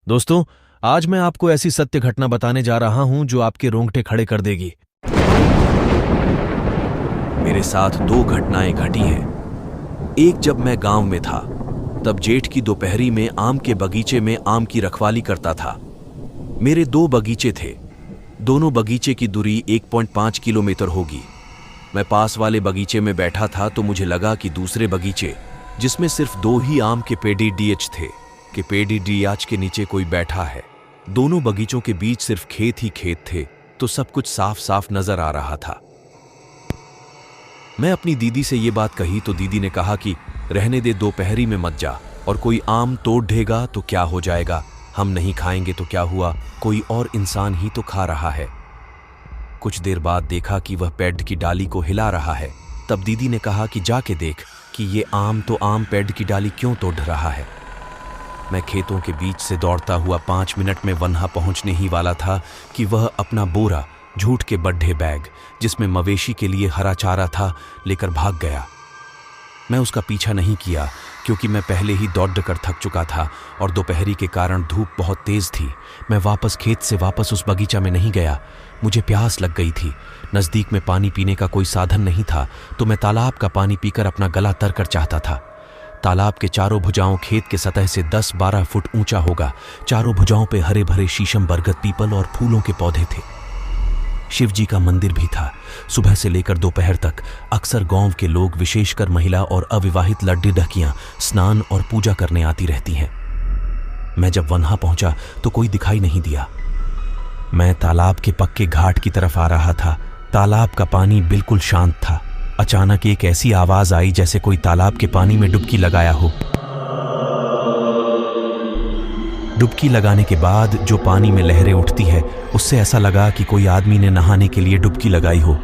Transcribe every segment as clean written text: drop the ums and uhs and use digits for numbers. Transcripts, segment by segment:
दोस्तों, आज मैं आपको ऐसी सत्य घटना बताने जा रहा हूं जो आपके रोंगटे खड़े कर देगी। मेरे साथ दो घटनाएं घटी हैं। एक जब मैं गांव में था, तब जेठ की दोपहरी में आम के बगीचे में आम की रखवाली करता था। मेरे दो बगीचे थे। दोनों बगीचे की दूरी 1.5 किलोमीटर होगी। मैं पास वाले बगीचे में बैठा था तो मुझे लगा कि दूसरे बगीचे, जिसमें सिर्फ दो ही आम के पेड़ी डीएच थे, कि पेड़ी डीएच के नीचे कोई बैठा है। दोनों बगीचों के बीच सिर्फ खेत ही खेत थे, तो सब कुछ साफ साफ नजर आ रहा था। मैं अपनी दीदी से ये बात कही तो दीदी ने कहा कि रहने दे, दोपहरी में मत जा, और कोई आम तोड़ ढेगा तो क्या हो जाएगा, हम नहीं खाएंगे तो क्या हुआ, कोई और इंसान ही तो खा रहा है। कुछ देर बाद देखा कि वह पेड़ की डाली को हिला रहा है। तब दीदी ने कहा कि जाके देख कि ये आम तो आम पेड़ की डाली क्यों तोड़ रहा है। मैं खेतों के बीच से दौड़ता हुआ 5 मिनट में वहां पहुंचने ही वाला था कि वह अपना बोरा, झूठ के बड्ढे बैग, जिसमें मवेशी के लिए हरा चारा था, लेकर भाग गया। मैं उसका पीछा नहीं किया क्योंकि मैं पहले ही दौड़ कर थक चुका था और दोपहरी के कारण धूप बहुत तेज थी। मैं वापस खेत से वापस उस बगीचा में नहीं गया। मुझे प्यास लग गई थी। नज़दीक में पानी पीने का कोई साधन नहीं था, तो मैं तालाब का पानी पीकर अपना गला तर कर चाहता था। तालाब के चारों भुजाओं खेत के सतह से 10-12 फुट ऊंचा होगा। चारों भुजाओं पे हरे भरे शीशम, बरगद, पीपल और फूलों के पौधे थे। शिव जी का मंदिर भी था। सुबह से लेकर दोपहर तक अक्सर गांव के लोग, विशेषकर महिला और अविवाहित लड्डी ढकियां, स्नान और पूजा करने आती रहती हैं। मैं जब वहां पहुंचा तो कोई दिखाई नहीं दिया। मैं तालाब के पक्के घाट की तरफ आ रहा था। तालाब का पानी बिल्कुल शांत था। अचानक एक ऐसी आवाज आई जैसे कोई तालाब के पानी में डुबकी लगाया हो। डुबकी लगाने के बाद जो पानी में लहरें उठती है, उससे ऐसा लगा कि कोई आदमी ने नहाने के लिए डुबकी लगाई हो।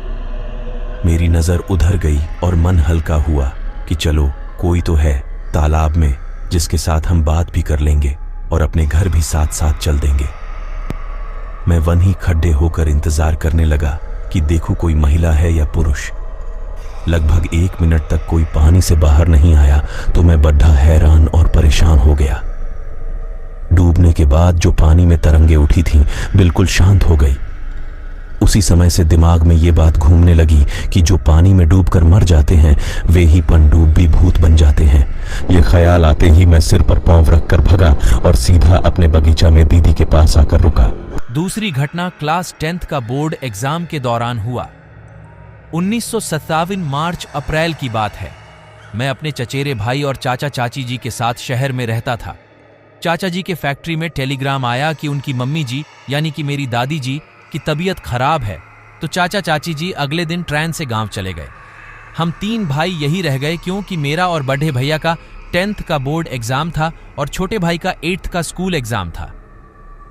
मेरी नजर उधर गई और मन हल्का हुआ कि चलो, कोई तो है तालाब में जिसके साथ हम बात भी कर लेंगे और अपने घर भी साथ साथ चल देंगे। मैं वहीं खड्डे होकर इंतजार करने लगा कि देखूं कोई महिला है या पुरुष। लगभग 1 मिनट तक कोई पानी से बाहर नहीं आया तो मैं बड़ा हैरान और परेशान हो गया। डूबने के बाद जो पानी में तरंगे उठी थीं, बिल्कुल शांत हो गई। उसी समय से दिमाग में ये बात घूमने लगी कि जो पानी में डूबकर मर जाते हैं, वे ही पनडूब भी भूत बन जाते हैं। ये ख्याल आते ही मैं सिर पर पांव रखकर भगा और सीधा अपने बगीचा में दीदी के पास आकर रुका। दूसरी घटना क्लास 10th का बोर्ड एग्जाम के दौरान हुआ। 1957 मार्च अप्रैल की बात है। मैं अपने चचेरे भाई और चाचा चाची जी के साथ शहर में रहता था। चाचा जी के फैक्ट्री में टेलीग्राम आया कि उनकी मम्मी जी, यानी कि मेरी दादी जी की तबीयत खराब है, तो चाचा चाची जी अगले दिन ट्रेन से गांव चले गए। हम 3 भाई यही रह गए क्योंकि मेरा और बड़े भैया का 10th का बोर्ड एग्जाम था और छोटे भाई का 8th का स्कूल एग्जाम था।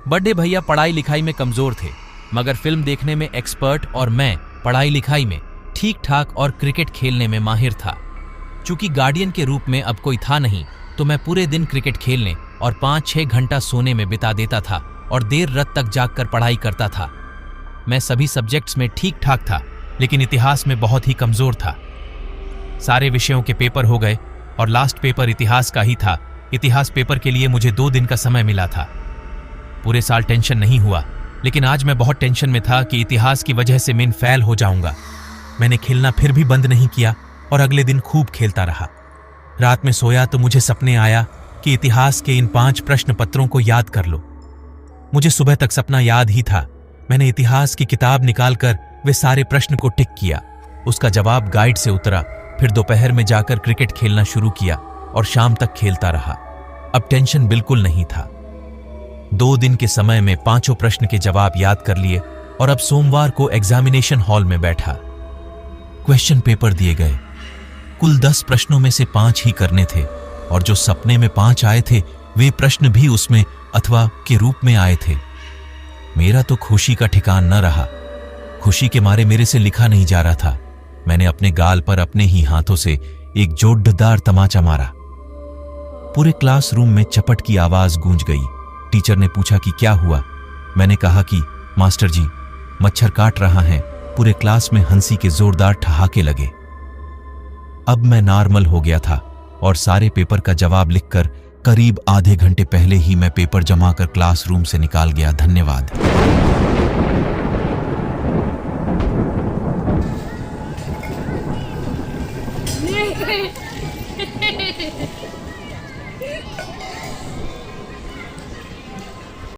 बड़े भैया पढ़ाई लिखाई में कमजोर थे, मगर फिल्म देखने में एक्सपर्ट, और मैं पढ़ाई लिखाई में ठीक ठाक और क्रिकेट खेलने में माहिर था। चूंकि गार्डियन के रूप में अब कोई था नहीं, तो मैं पूरे दिन क्रिकेट खेलने और 5-6 घंटा सोने में बिता देता था और देर रात तक जागकर पढ़ाई करता था। मैं सभी सब्जेक्ट्स में ठीक ठाक था, लेकिन इतिहास में बहुत ही कमजोर था। सारे विषयों के पेपर हो गए और लास्ट पेपर इतिहास का ही था। इतिहास पेपर के लिए मुझे 2 दिन का समय मिला था। पूरे साल टेंशन नहीं हुआ, लेकिन आज मैं बहुत टेंशन में था कि इतिहास की वजह से मैं फेल हो जाऊंगा। मैंने खेलना फिर भी बंद नहीं किया और अगले दिन खूब खेलता रहा। रात में सोया तो मुझे सपने आया कि इतिहास के इन 5 प्रश्न पत्रों को याद कर लो। मुझे सुबह तक सपना याद ही था। मैंने इतिहास की किताब निकालकर वे सारे प्रश्न को टिक किया। उसका जवाब गाइड से उतरा। फिर दोपहर में जाकर क्रिकेट खेलना शुरू किया और शाम तक खेलता रहा। अब टेंशन बिल्कुल नहीं था। 2 दिन के समय में 5 प्रश्न के जवाब याद कर लिए और अब सोमवार को एग्जामिनेशन हॉल में बैठा। क्वेश्चन पेपर दिए गए। कुल 10 प्रश्नों में से 5 ही करने थे और जो सपने में 5 आए थे, वे प्रश्न भी उसमें अथवा के रूप में आए थे। मेरा तो खुशी का ठिकान न रहा। खुशी के मारे मेरे से लिखा नहीं जा रहा था। मैंने अपने गाल पर अपने ही हाथों से एक जोरदार तमाचा मारा। पूरे क्लासरूम में चपट की आवाज गूंज गई। टीचर ने पूछा कि क्या हुआ। मैंने कहा कि मास्टर जी, मच्छर काट रहा है। पूरे क्लास में हंसी के जोरदार ठहाके लगे। अब मैं नॉर्मल हो गया था और सारे पेपर का जवाब लिखकर करीब आधे घंटे पहले ही मैं पेपर जमा कर क्लासरूम से निकाल गया। धन्यवाद। नहीं